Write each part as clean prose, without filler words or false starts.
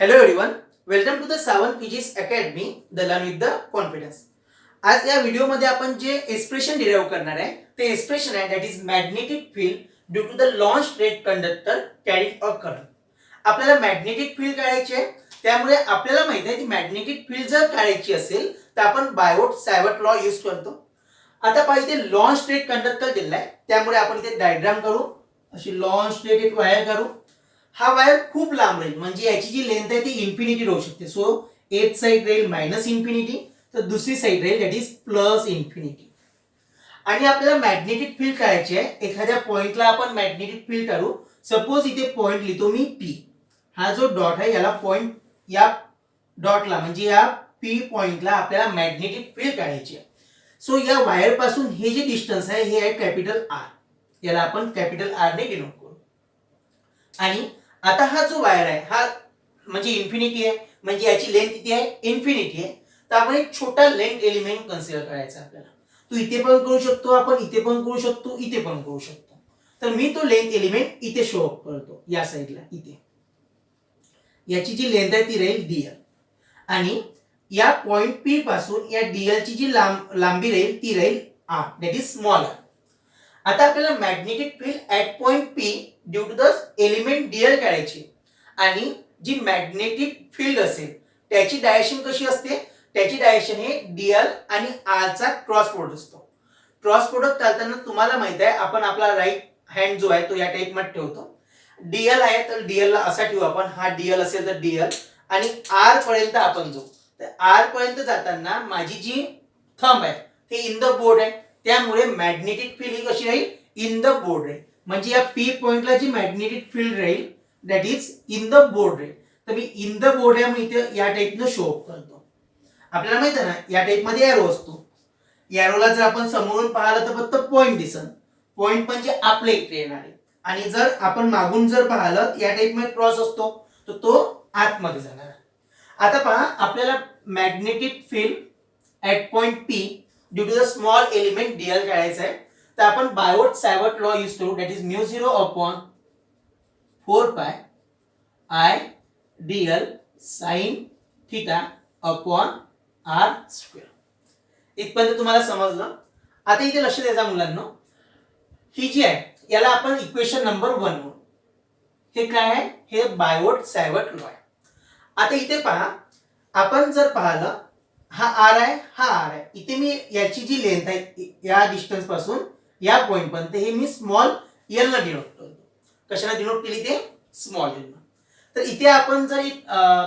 Hello everyone, welcome to the Savan Physics Academy, the Learn with the Confidence. आज या व्हिडिओमध्ये आपण जे एक्सप्रेशन डिराइव्ह करणार आहे ते एक्सप्रेशन आहे that is magnetic field due to the long straight conductor carrying a current. आपल्याला मॅग्नेटिक फील्ड काढायची आहे, त्यामुळे आपल्याला माहिती आहे की मॅग्नेटिक फील्ड जर काढायची असेल तर आपण बायोट सायवर्ट लॉ यूज करतो. आता पाहिजे ते लॉन्ग स्ट्रेट कंडक्टर दिलाय, त्यामुळे आपण इथे डायग्राम करू. अशी लॉन्ग स्ट्रेट एक वायर करू. हा वायर खूप लांब राहील, म्हणजे याची जी लेंथ आहे ती इन्फिनिटी राहू शकते. सो एक साइड राहील मायनस इन्फिनिटी, तर दुसरी साइड राहील दॅट इज प्लस इन्फिनिटी. आणि आपल्याला मॅग्नेटिक फील्ड काढायची आहे. एखाद्या पॉइंटला आपण मॅग्नेटिक फील्ड काढू. सपोज इथे पॉइंट लिहितो मी पी. हा जो डॉट आहे याला पॉइंट, या डॉटला म्हणजे या पी पॉइंटला आपल्याला मॅग्नेटिक फील्ड काढायची आहे. सो या वायर पासून हे जे डिस्टन्स आहे हे आहे कॅपिटल आर. याला आपण कॅपिटल आर ने डिनोट करू. आणि आता हा जो वायर आहे हा म्हणजे इन्फिनिटी आहे, म्हणजे याची लेंथ किती आहे? इन्फिनिटी आहे. तर आपण एक छोटा लेंथ एलिमेंट कन्सिडर करायचा आपल्याला. तो इथे पण करू शकतो आपण, इथे पण करू शकतो, इथे पण करू शकतो. तर मी तो लेंथ एलिमेंट इथे शो अप करतो, या साइडला इथे. याची जी लेंथ आहे ती राहील dl. आणि या पॉइंट पी पासून या dl ची जी लांबी राहील ती राहील r, that is small r. आता आपल्याला magnetic field at point P due to the element dl काढायची. आणि जी मॅग्नेटिक फील्ड असेल त्याची डायरेक्शन कशी असते? त्याची डायरेक्शन हे dl आणि r चा क्रॉस प्रोडक्ट असतो. क्रॉस प्रोडक्ट चालताना तुम्हाला माहित आहे आपण आपला राईट हँड जो आहे तो या टाइप मध्ये ठेवतो. dl आहे तर dl ला असा ठेवू आपण. हा dl असेल तर dl आणि r पर्यंत आपण जाऊ. तर r पर्यंत जाताना माझी जी थंब आहे ते इन द बोर्ड आहे, त्यामुळे मॅग्नेटिक फील्ड ही कशी राहील? इन द बोर्ड राहील. म्हणजे या पी पॉइंटला जी मॅग्नेटिक फील्ड राहील that is in the board राहील. तर मी इन द बोर्ड आहे, मी इथे या टाइपनं शो अप करतो. आपल्याला माहिती आहे ना या टाइप मध्ये एरो असतो. एरोला जर आपण समोरून पाहिलं तर फक्त पॉइंट दिसन. पॉइंट म्हणजे आपल्या इकडे येणार आहे. आणि जर आपण मागून जर पाहिलं या टाइप मध्ये क्रॉस असतो तर तो आतमध्ये जाणार. आता पहा आपल्याला magnetic field at point P due to the small element dl काढायचा आहे. तर आपण बायोट सायवर्ट लॉ यूज करू, that is mu 0 upon 4 pi I dl sin theta upon r square. इथपर्यंत तुम्हाला समजलं. आता इथे लक्ष द्यायचा मुलांनो, ही जी आहे याला आपण इक्वेशन नंबर 1 म्हणू. हे काय आहे? हे बायोट सायवर्ट लॉ आहे. आता इथे पहा, आपण जर पाहिलं हा r आहे, हा r आहे. इथे मी याची जी लेंथ आहे या डिस्टन्स पासून या पॉइंट पर्यंत हे मी स्मॉल l ने डिनोट करतो. कशाने डिनोट केली? ते स्मॉल l. तर इथे आपण जर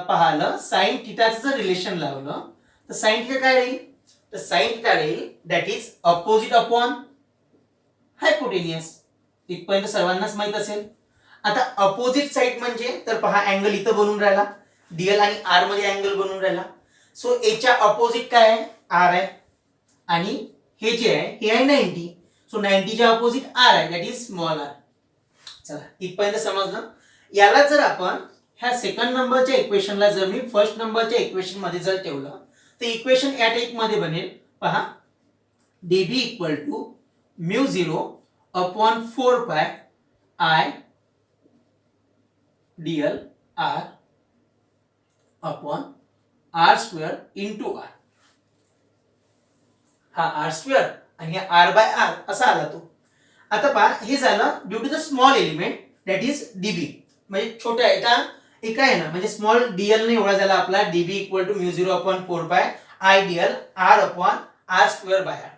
पाहिलं साइन थीटाचं जर रिलेशन लावलं तर साइन थीटा काय राहील? तर साइन थीटा राहील that is opposite upon hypotenuse. इथपर्यंत सर्वांनाच माहित असेल. आता अपोजिट साइड म्हणजे तर पहा अँगल इथं बनून राहिला, dl आणि r मध्ये अँगल बनून राहिला. सो याच्या अपोजिट काय आहे? r आहे. आणि हे जे आहे हे आहे 90. सो 90 च्या अपोजिट r आहे दॅट इज स्मॉल r. चला इथपर्यंत समजलं. याला जर आपण ह्या सेकंड नंबरच्या इक्वेशनला जर मी फर्स्ट नंबरच्या इक्वेशन मध्ये जर ठेवलं तर इक्वेशन या टाइप मध्ये बनेल. पहा dB equal to mu 0 upon 4 pi I dl r upon r square into r. हा r स्क्वेअर आणि हा r बाय r असा आला तो. आता पहा हे झालं due to the small element that is dB. म्हणजे छोटा एका आहे ना, म्हणजे स्मॉल dl ने एवढा झाला आपला dB equal to mu 0 upon 4 pi I dl r upon r square by r.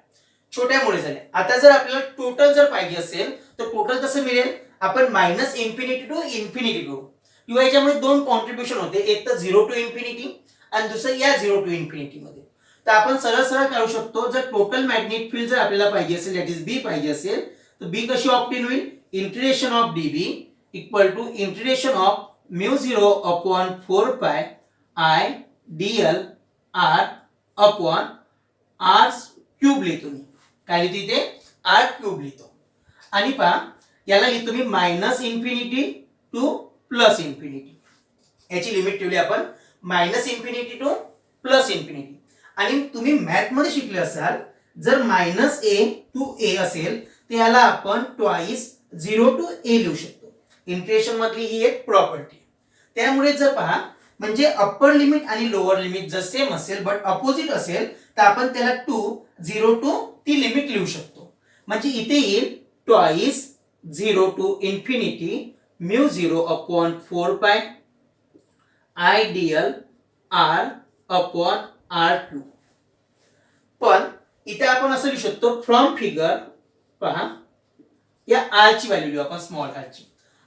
छोट्यामुळे झाले. आता जर आपल्याला टोटल जर पाहिजे असेल तर टोटल कसं मिळेल? आपण मायनस इन्फिनिटी टू इन्फिनिटी करू. किंवा याच्यामध्ये दोन कॉन्ट्रीब्युशन होते, एक तर 0 टू इन्फिनिटी आणि दुसरं या 0 टू इन्फिनिटी मध्ये. तर आपण सरळ सरळ काढू शकतो. जर टोटल मॅग्नेटिक फील्ड जर आपल्याला पाहिजे असेल दॅट इज B पाहिजे असेल तर B कशी ऑब्टेन होईल? Integration of dB equal to integration of mu 0 upon 4 pi I dl r upon r cube लिहितो मी. काय लिहितो इथे? r क्यूब लिहितो. आणि पहा याला लिहितो मी minus infinity to plus infinity. याची लिमिट ठेवली आपण minus infinity to plus infinity. आणि तुम्ही मॅथ मध्ये शिकले असाल जर मायनस a टू a असेल तर याला आपण ट्वाइस 0 टू a लिहू शकतो. इंटिग्रेशन मधली ही एक प्रॉपर्टी. त्यामुळे जर पहा म्हणजे अप्पर लिमिट आणि लोअर लिमिट जर सेम असेल बट अपोजिट असेल तर आपण त्याला 0 टू ती लिमिट लिहू शकतो. म्हणजे इथे येईल twice 0 to infinity mu 0 upon 4 pi ideal R upon R2. पण इथे आपण असं लिहू शकतो फ्रॉम फिगर पहा या आर ची व्हॅल्यू लिहू आपण स्मॉल आर ची.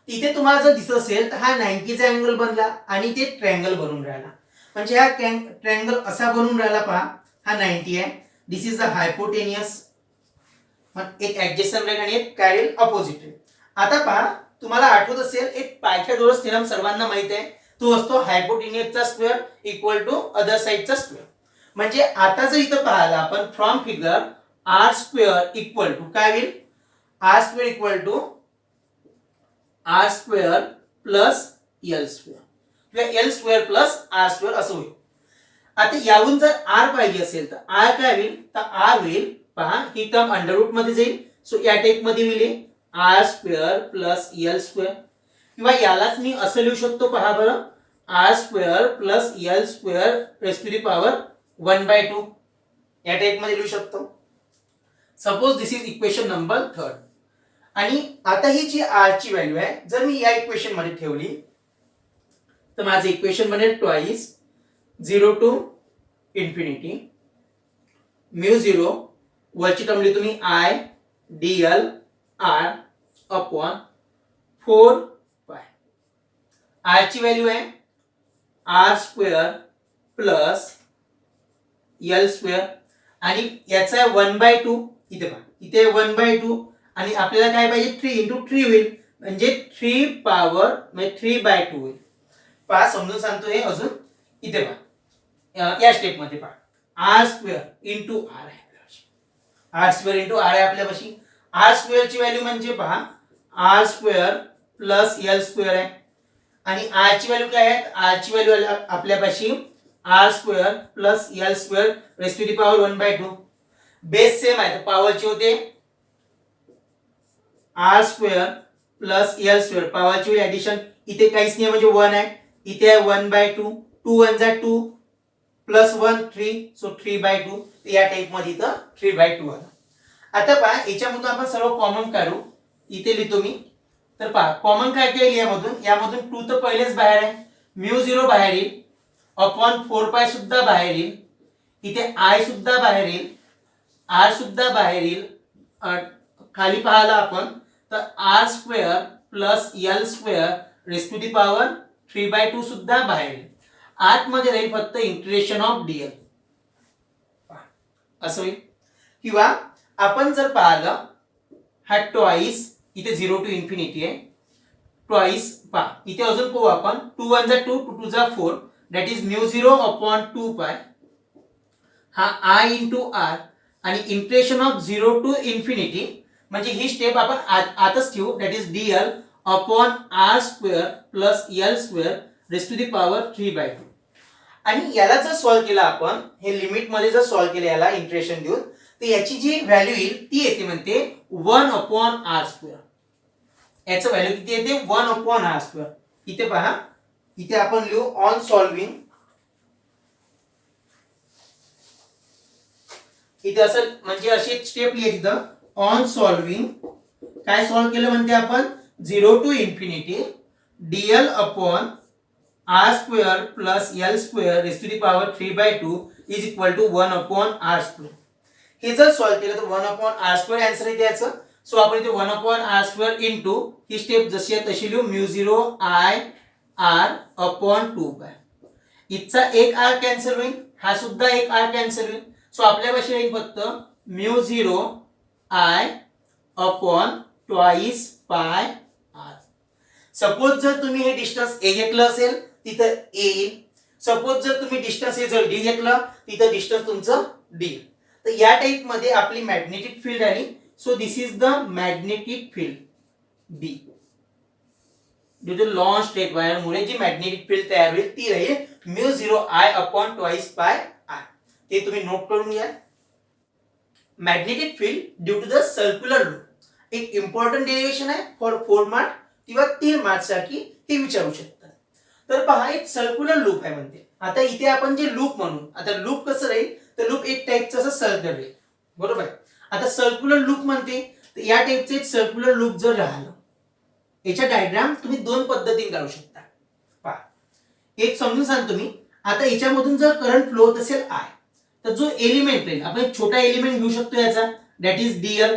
इथे तुम्हाला जर दिसत असेल तर हा 90 चा अँगल बनला आणि ते ट्रायंगल बनून राहिला. म्हणजे हा ट्रायंगल असा बनून राहिला पहा हा 90 आहे. दिस इज द हायपोटेनियस. मग एक ऍडजस्टंट लाईन आणि एक पॅरलल अपोजिट आहे. आता पहा तुम्हाला आठवत असेल एक पायथागोरस थेरम सर्वांना माहित आहे. तो असतो हायपोटेनियसचा स्क्वेअर इक्वल टू अदर साइडचा स्क्वेअर. म्हणजे आता जर इथं पाहिलं आपण from figure R square equal to काय होईल R square equal to R square plus L square किंवा L square plus R square असं होईल. आता यावरून जर आर पाहिजे असेल तर आर काय होईल तर आर होईल पहा ही टर्म अंडर रूट मध्ये जाईल. सो या टाइप मध्ये होईल R square plus L square किंवा यालाच मी असं लिहू शकतो पहा बरं r square plus L square raise to the power 1/2 या टाइप मध्ये लिहू शकतो. Suppose this is equation number 3. आणि आता ही जी आर ची व्हॅल्यू आहे जर मी या इक्वेशन मध्ये ठेवली तर माझे इक्वेशन बनेल ट्वाइस 0 टू इन्फिनिटी म्यू 0 वरची टर्म लिहितो मी I dl r upon 4 pi. R ची व्हॅल्यू आहे r square plus L square आणि याचा आहे 1/2. इथे पहा इथे 1/2 आणि आपल्याला काय पाहिजे 3 × 3 होईल म्हणजे 3 पॉवर म्हणजे 3/2 होईल. पहा समजून सांगतो हे अजून इथे पहा या स्टेप मध्ये पहा आर स्क्वेअर इंटू आर आहे आर स्क्वेअर इंटू आर आहे आपल्यापाशी. आर स्क्वेअर ची व्हॅल्यू म्हणजे पहा r square plus L square आहे आणि आर ची व्हॅल्यू काय आहे आर ची व्हॅल्यू आपल्यापाशी r square plus L square raise to the power 1/2. Base same आहे तर पॉवरचे होते r square plus L square पॉवरची ऍडिशन इथे काहीच नाही म्हणजे 1 आहे. इथे आहे 1/2 2 1 जा 2 प्लस 1 3 सो 3/2 या टाइप मध्ये इथं 3/2 आला. आता पहा याच्यामधून आपण सर्व कॉमन काढू. इथे लिहितो मी तर पहा कॉमन काय काय येईल यामधून 2 तर पहिलेच बाहेर आहे म्यू 0 बाहेर येईल अपॉन 4 पाय सुद्धा बाहेर येईल. इथे आय सुद्धा बाहेर येईल आर सुद्धा बाहेर येईल. खाली पाहिला आपण तर r square plus L square raise to the power 3/2 सुद्धा बाहेर येईल. आतमध्ये राहील फक्त इंटिग्रेशन ऑफ डीएल असं होईल. किंवा आपण जर पाहिलं हा ट्वाइस इथे 0 टू इन्फिनिटी आहे ट्वाइस पहा इथे अजून पाहू आपण 2 1 जा 2 2 2 जा 4 that is mu 0 upon 2 pi हा आय इंटू आर आणि इंटिग्रेशन ऑफ 0 टू इन्फिनिटी म्हणजे ही स्टेप आपण आताच ठेवू that is dl upon r square plus L square raise to the power 3/2. आणि याला जर सॉल्व्ह केला आपण हे लिमिट मध्ये जर सॉल्व्ह केलं याला इंटिग्रेशन देऊन तर याची जी व्हॅल्यू येईल ती येते म्हणते 1 अपॉन आर स्क्वेअर. याचं व्हॅल्यू किती येते 1 अपॉन आर स्क्वेअर. इथे पहा इथे आपण लिहू ऑन सॉल्विंग इथे असं म्हणजे अशी स्टेप लिहिली इथं ऑन सॉल्विंग काय सॉल्व्ह केलं म्हणते आपण 0 to infinity dl upon r square plus L square raise to the power 3/2 is equal to 1 upon r square. हे जर सॉल्व्ह केलं तर 1 अपॉन आर स्क्वेअर आन्सर येते याचं. सो आपण इथे 1 अपॉन आर स्क्वेअर इंटू ही स्टेप जशी आहे तशी लिहू म्यू 0 आय आर अपॉन 2 पाय. इथचा एक आर कॅन्सल होईल हा सुद्धा एक आर कॅन्सल होईल. सो आपल्यापाशी राहील फक्त mu 0 I upon twice pi r. Suppose जर तुम्ही हे डिस्टन्स ए घेतलं असेल तिथं ए येईल. सपोज जर तुम्ही डिस्टन्स हे जर डी घेतलं तिथं डिस्टन्स तुमचं डी. तर या टाइप मध्ये आपली मॅग्नेटिक फील्ड आली. So this is the magnetic field B. Due to long straight wire मुळे जी मॅग्नेटिक फील्ड तयार होईल ती राहील mu 0 I upon twice pi r. ते तुम्ही नोट करून घ्या. Magnetic field due to the circular loop एक इम्पॉर्टंट डेरिवेशन आहे फॉर 4 मार्क किंवा 3 मार्क साठी हे विचारू शकतात. तर पहा एक सर्क्युलर लूप आहे म्हणते. आता इथे आपण जे लूप म्हणू, आता लूप कसं राहील तर लूप एक टाइपचं असं सर्कल राहील, बरोबर. आता सर्क्युलर लूप म्हणते तर या टाइपचं एक सर्क्युलर लूप जर राहिलं, याच्या डायग्राम तुम्ही दोन पद्धतीने काढू शकता. पहा एक समजून सांगतो मी. आता याच्यामधून जर करंट फ्लो होत असेल आय, तर जो एलिमेंट राहील आपण एक छोटा एलिमेंट घेऊ शकतो याचा, दॅट इज डीएल.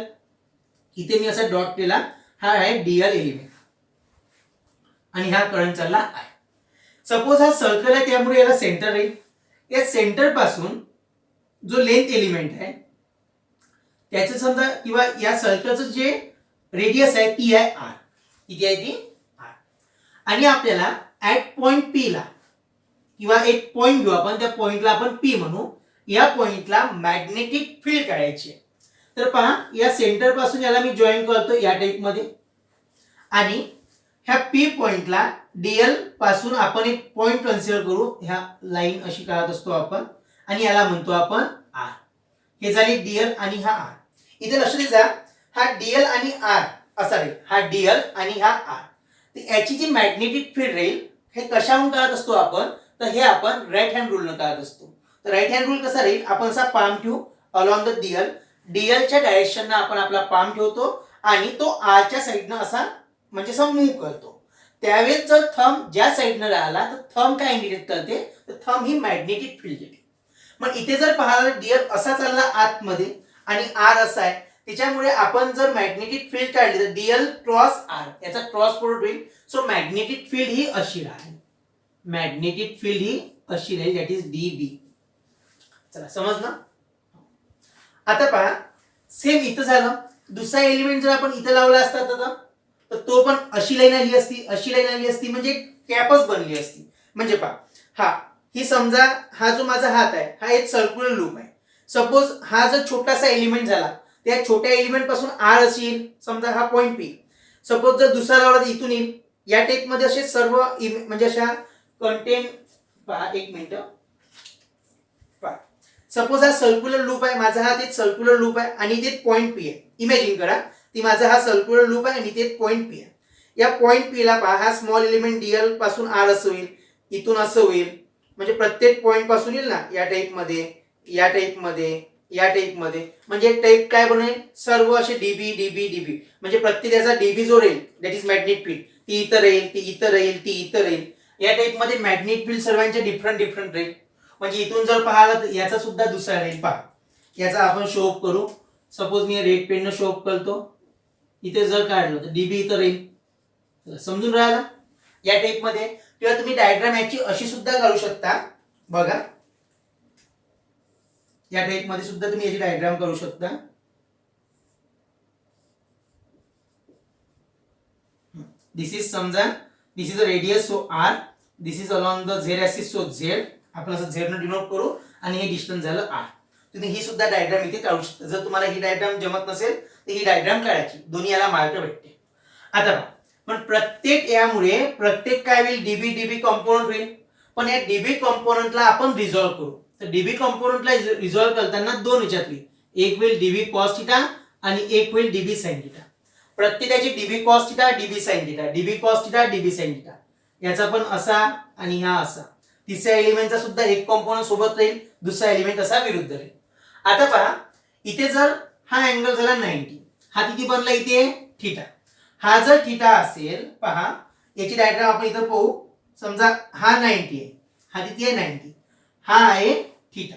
इथे मी असा डॉट केला, हा आहे डीएल एलिमेंट आणि हा करंट चालला आय. सपोज हा सर्कल आहे त्यामुळे याला सेंटर राहील. या सेंटर पासून जो लेंथ एलिमेंट आहे त्याचं समजा किंवा या सर्कलचं जे रेडियस आहे ती आहे आर. किती आहे ती आर. आणि आपल्याला ऍट पॉइंट पी ला किंवा एक पॉइंट घेऊ आपण, त्या पॉइंटला आपण पी म्हणू, या पॉइंटला मॅग्नेटिक फील्ड काढायची आहे. तर पहा या सेंटर पासून याला मी जॉईन करतो या टाइप मध्ये आणि ह्या पी पॉइंटला डीएल पासून आपण एक पॉइंट कन्सिडर करू. ह्या लाईन अशी काढत असतो आपण आणि याला म्हणतो आपण आर. हे झाली डीएल आणि हा आर. इथे लक्षात द्या हा डीएल आणि आर असा राहील, हा डीएल आणि हा आर. तर याची जी मॅग्नेटिक फील्ड राहील हे कशाहून काढत असतो आपण, तर हे आपण राईट हँड रूल न काढत असतो. तर राईट हँड रूल कसा राहील, आपण असा पाम ठेवू अलॉंग द डीएल, डीएलच्या डायरेक्शनने आपण आपला पाम ठेवतो आणि तो आरच्या साईडनं असा म्हणजे असं मूव्ह करतो. त्यावेळेस जर थंब ज्या साईडनं राहिला तर थंब काय इंडिकेट करते, तर थंब ही मॅग्नेटिक फील्ड देते. मग इथे जर पाहिला डीएल असा चालला आतमध्ये आणि आर असा आहे, त्याच्यामुळे आपण जर मॅग्नेटिक फील्ड काढली तर डीएल क्रॉस आर याचा क्रॉस प्रोडक्ट होईल. सो मॅग्नेटिक फील्ड ही अशी राहील, मॅग्नेटिक फील्ड ही अशी राहील, दॅट इज डीबी. चला समजलं. आता पहा सेम इथं झालं. दुसरा एलिमेंट जर आपण इथं लावला असता तर तो पण अशी लाईन आली असती, अशी लाईन आली असती, म्हणजे कॅपच बनली असती. म्हणजे पहा हा ही समजा हा जो माझा हात आहे हा एक सर्क्युलर लूप आहे. सपोज हा जर छोटासा एलिमेंट झाला, त्या छोट्या एलिमेंट पासून आर असेल, समजा हा पॉइंट पी. सपोज जर दुसरा लावला तर इथून येईल. या टाइप मध्ये असे सर्व म्हणजे अशा कंटेंट पहा. एक मिनिट पहा. सपोज हा सर्क्युलर लूप आहे, माझा हा एक सर्क्युलर लूप आहे आणि इथे पॉइंट पी आहे. इमॅजिन करा ती माझा हा सर्क्युलर लूप आहे आणि इथे पॉइंट पी आहे. या पॉइंट पी ला पहा हा स्मॉल एलिमेंट डीएल पासून आर असं होईल, इथून असं होईल, म्हणजे प्रत्येक पॉइंट पासून येईल ना या टाइप मध्ये, या टाइप मध्ये, या टाइप मध्ये. म्हणजे टाइप काय बनेल, सर्व असे डीबी डीबी डीबी, म्हणजे प्रत्येकाचा डीबी जो राहील दॅट इज मॅग्नेटिक फील्ड, ती इथं राहील, ती इथं राहील, ती इथं राहील. या टाइप मध्ये मॅग्नेटिक फील्ड सर्वांचे डिफरंट डिफरंट राहील. म्हणजे इथून जर पाहिलं तर याचा सुद्धा दुसरा राहील. पहा याचा आपण शो ऑफ करू. सपोज मी रेड पेन न शो ऑफ करतो. इथे जर काढलं तर डीबी इथं राहील. समजून राहिला या टाइप मध्ये. किंवा तुम्ही डायग्राम याची अशी सुद्धा काढू शकता. बघा या टाइप मध्ये सुद्धा तुम्ही याची डायग्राम करू शकता. दिस इज समजा this is a radius so R, this is along the Z axis so Z. आपण असं झेड न डिनोट करू आणि हे डिस्टन्स झालं आर. तुम्ही ही सुद्धा डायग्राम इथे काढू शकता. जर तुम्हाला ही डायग्राम जमत नसेल तर ही डायग्राम काढायची, दोन्ही याला मार्क भेटते. आता पण प्रत्येक यामुळे प्रत्येक काय होईल, डीबी डीबी कंपोनंट होईल. पण या डीबी कंपोनंटला आपण रिझॉल्व्ह करू. तर डीबी कंपोनंटला रिझॉल्व्ह करताना दोन विचार होईल. एक होईल डीबी कॉस थिटा आणि एक होईल डीबी साइन थिटा. प्रत्येकाची dB cos theta, dB sine theta, DB cos theta, dB sine theta. याचा पण असा आणि हा असा. तिसऱ्या एलिमेंटचा सुद्धा एक कंपोनंट सोबत राहील, दुसरा एलिमेंट असा विरुद्ध राहील. आता पहा इथे जर हा अँगल झाला 90, हा किती बनला इथे थीटा. हा जर थीटा असेल, पहा याची डायग्राम आपण इथं पाहू. समजा हा 90 आहे, हा किती आहे 90, हा आहे थीटा.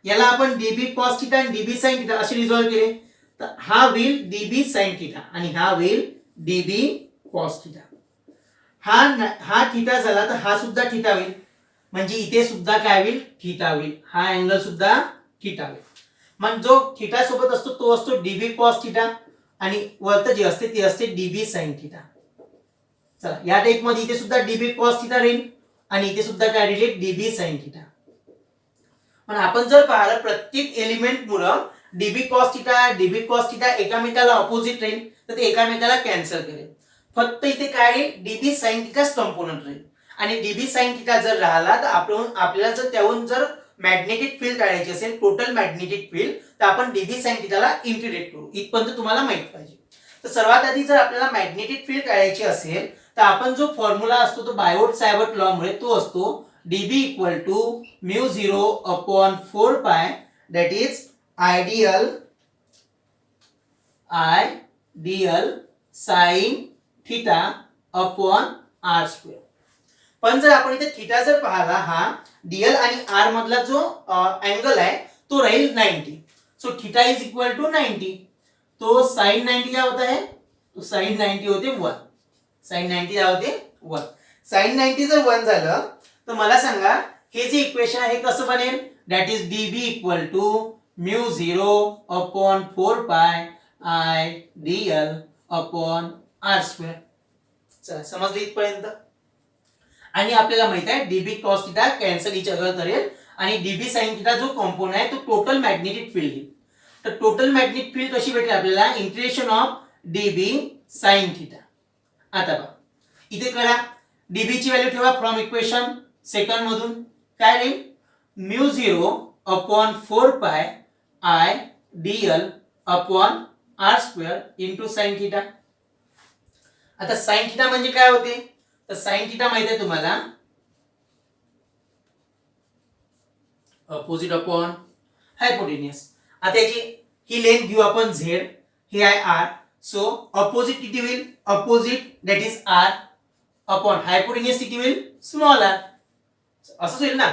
याला आपण डीबी कॉस थिटा आणि डीबी साइन थिटा असे रिझॉल्व केले तर हा होईल डीबी साइन थिटा आणि हा होईल डीबी कॉस थिटा. हा थीटा झाला तर हा सुद्धा थीटा होईल, म्हणजे इथे सुद्धा काय होईल थीटा होईल. हा अँगल सुद्धा थीटा होईल. मग जो थीटा सोबत असतो तो असतो डीबी कॉस थिटा आणि वरती जे असते ते असते डीबी साइन थिटा. चला या टाइप मध्ये इथे सुद्धा डीबी कॉस थिटा राहील आणि इथे सुद्धा काय राहील डीबी साइन थिटा. पण आपण जर पाहिलं प्रत्येक एलिमेंट मुळे DB cos theta, DB cos theta एकामेकाला ऑपोजिट राहील तर ते एकामेकाला कॅन्सल करेल. फक्त इथे काय आहे डीबी साइन थिटाच कंपोनंट राहील. आणि डीबी साइन थिटा जर राहिला तर आपल्याला जर त्याहून जर मॅग्नेटिक फील्ड काढायची असेल, टोटल मॅग्नेटिक फील्ड, तर आपण डीबी साइन थिटाला इंटिग्रेट करू. इथपर्यंत तुम्हाला माहित पाहिजे. तर सर्वात आधी जर आपल्याला मॅग्नेटिक फील्ड काढायची असेल तर तर आपण जो फॉर्म्युला असतो तो बायोट सायवर्ट लॉ मुळे तो असतो dB equal to mu 0 upon 4 pi that is I dl sine theta upon r square. पण जर आपण इथे थीटा जर पाहिला हा डीएल आणि आर मधला जो अँगल आहे तो राहील 90. So theta is equal to 90. तो साइन 90 क्या होता है? तो साइन 90 होते 1. साइन 90 क्या होते 1. साइन 90 जर 1 झालं तर मला सांगा हे जे इक्वेशन आहे कसं बनेल? That is dB equal to mu 0 upon 4 pi I dl upon r square. चला समजलं इथपर्यंत. आणि आपल्याला माहित आहे dB cos theta cancel each other करेल आणि डीबी साइन थीटा जो कंपोनंट आहे तो टोटल मॅग्नेटिक फील्ड आहे. तर टोटल मॅग्नेटिक फील्ड कशी भेटेल आपल्याला? Integration of dB sine theta. आता पहा इथे करा डीबी ची व्हॅल्यू ठेवा फ्रॉम इक्वेशन सेकंड मधून काय राहील? Mu 0 upon 4 pi I dl upon r square into sine theta. आता साइन थीटा म्हणजे काय होते? तर साइन थीटा माहिती आहे तुम्हाला अपोजिट अपॉन हायपोटेन्यूस. आता याची ही लेंथ घेऊ आपण z, हे आहे r. सो अपोजिट किती होईल? Opposite that is r upon हायपोटेन्यूस किती होईल? Small r. असंच होईल ना,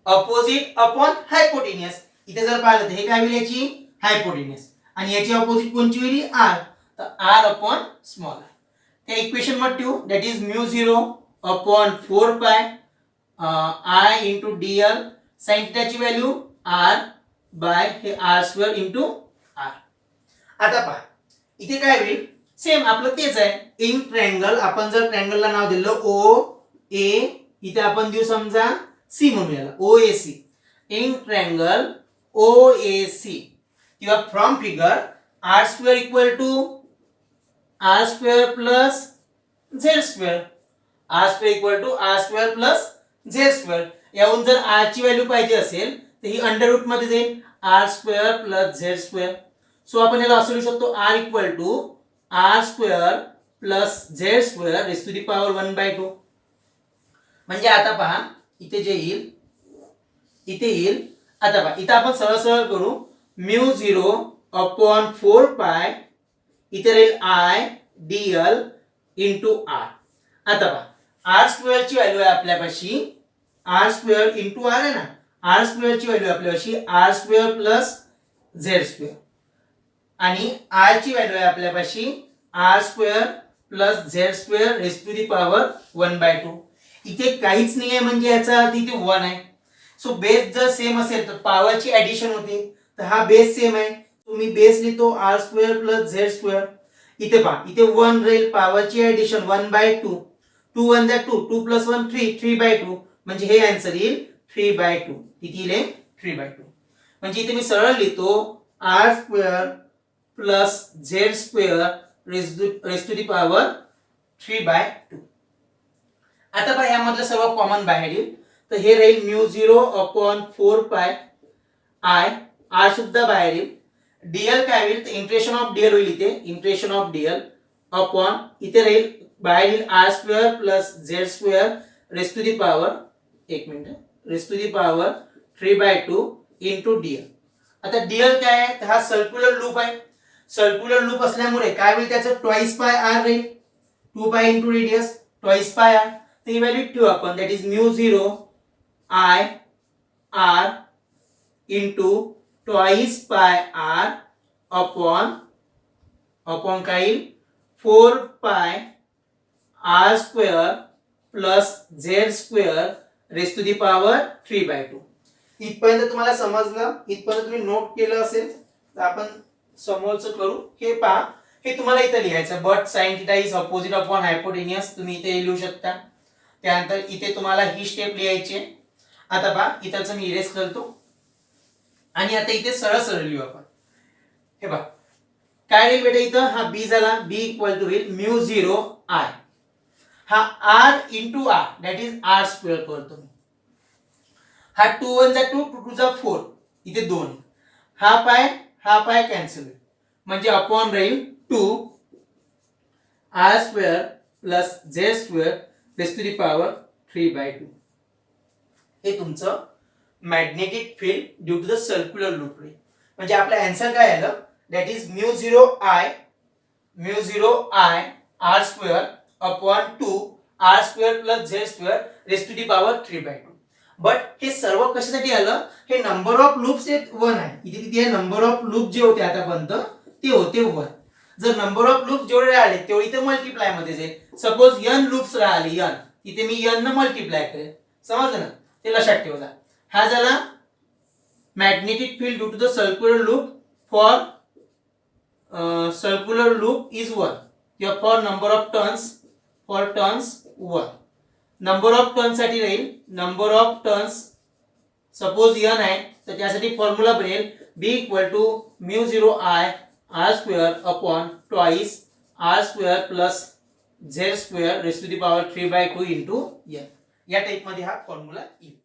अपोजिट अपॉन हायपोटेन्यूस. इथे जर पाहिलं तर हे काय होईल? याची हायपोटेन्यूस आणि याची अपोजिट कोणची होईल? r. तर r अपॉन स्मॉल r. त्या इक्वेशन मध्ये ठेवू that is mu 0 upon 4 pi I into DL sine थीटाची व्हॅल्यू r बाय हे r स्क्वेअर इंटू r. आता पहा इथे काय होईल? सेम आपलं तेच आहे. इन ट्रायंगल आपण जर ट्रायंगलला नाव दिलं ओ ए, इथे आपण देऊ समजा सी म्हणू याला O A C. In triangle O A C किंवा from figure R square equal to R square plus Z square. R square equal to R square plus Z square. याहून जर आर ची व्हॅल्यू पाहिजे असेल तर ही under root मध्ये जाईल r square plus Z square. So आपण याला असं लिहू शकतो r equal to R square plus Z square raise to the power 1/2. म्हणजे आता पहा इथे जे येईल इथे येईल. आता पहा इथे आपण सरळ सरळ करू म्यू 0 अपॉन 4 पाय इथे राहील आय डीएल इंटू आर. आता पहा आर स्क्वेअर ची व्हॅल्यू आहे आपल्यापाशी आर स्क्वेअर इंटू आर आहे ना. आर स्क्वेअर ची व्हॅल्यू आपल्यापाशी r square plus Z square आणि आर ची व्हॅल्यू आहे आपल्यापाशी r square plus Z square raise to the power 1/2. इथे काहीच नाही आहे म्हणजे याचा अर्थ इथे 1 आहे. सो बेस जर सेम असेल तर पॉवरची ऍडिशन होते. तर हा बेस सेम आहे. तुम्ही बेस लिहितो R square plus Z square. इथे पहा इथे 1 राहील पॉवरची ऍडिशन 1/2. 2 1 2 2 प्लस 1 3 3/2 म्हणजे हे आन्सर येईल 3/2. किती येईल? 3/2. म्हणजे इथे मी सरळ लिहितो R square plus Z square raise to the power 3/2. आता पहा यामधलं सर्व कॉमन बाहेर येईल. तर हे राहील mu 0 upon 4 pi I R सुद्धा बाहेर येईल. डीएल काय होईल? तर इंटिग्रेशन ऑफ डीएल होईल इथे इंटिग्रेशन ऑफ डीएल अपॉन इथे राहील बाहेर येईल R square plus Z square raise to the power एक minute raise to the power 3/2 into DL. आता डीएल काय आहे? तर हा सर्क्युलर लूप आहे. सर्क्युलर लूप असल्यामुळे काय होईल? त्याचं ट्वाइस पाय आर राहील 2 pi into radius twice pi R. तर ही व्हॅल्यू ठेवू आपण that is mu 0 I R into twice pi R upon काय येईल? 4 pi R square plus Z square raise to the power 3/2. इथपर्यंत तुम्हाला समजलं? इथपर्यंत तुम्ही नोट केलं असेल तर आपण समोरचं करू. हे पहा हे तुम्हाला इथे लिहायचं but sine theta is opposite upon हायपोटेन्यूस. तुम्ही इथे लिहू शकता. त्यानंतर इथे तुम्हाला ही स्टेप लिहायची आहे. आता पहा इथंच मी इरेज करतो आणि आता इथे सरळ सरळ लिहू आपण. हे पहा काय होईल बेटा? इथं हा बी झाला बी इक्वल टू होईल म्यू 0 आय हा R into R that is R square करतो मी. हा 2 1 2 2 2 4 इथे 2 हा पाय कॅन्सल होईल म्हणजे अपॉन राहील 2 R square plus Z square raise to the power 3/2. हे तुमचं magnetic field due to the circular loop रे. म्हणजे आपलं आन्सर काय आलं, that is mu 0 I r square upon 2 r square plus Z square raise to the power 3/2. But हे सर्व कशासाठी आलं, हे नंबर ऑफ लूप्स 1 आहे. इथे तिथे नंबर ऑफ लूप जे होते आतापर्यंत ते होते 1. जर नंबर ऑफ लूप जेवढे आले तेवढी तर मल्टिप्लाय मध्ये जाईल. सपोज n लूप्स राहिले n, इथे मी n न मल्टिप्लाय करेल. समजलं ना, ते लक्षात ठेवा. हा झाला magnetic field due to the circular loop for circular loop is 1. For number of turns, for turns 1. number of turns साठी राहील number of turns, suppose n आहे तर त्यासाठी फॉर्म्युला बनेल b equal to mu 0 I r square upon twice r square plus z square raise to the power 3/2 into n. या type मध्ये हा formula येईल.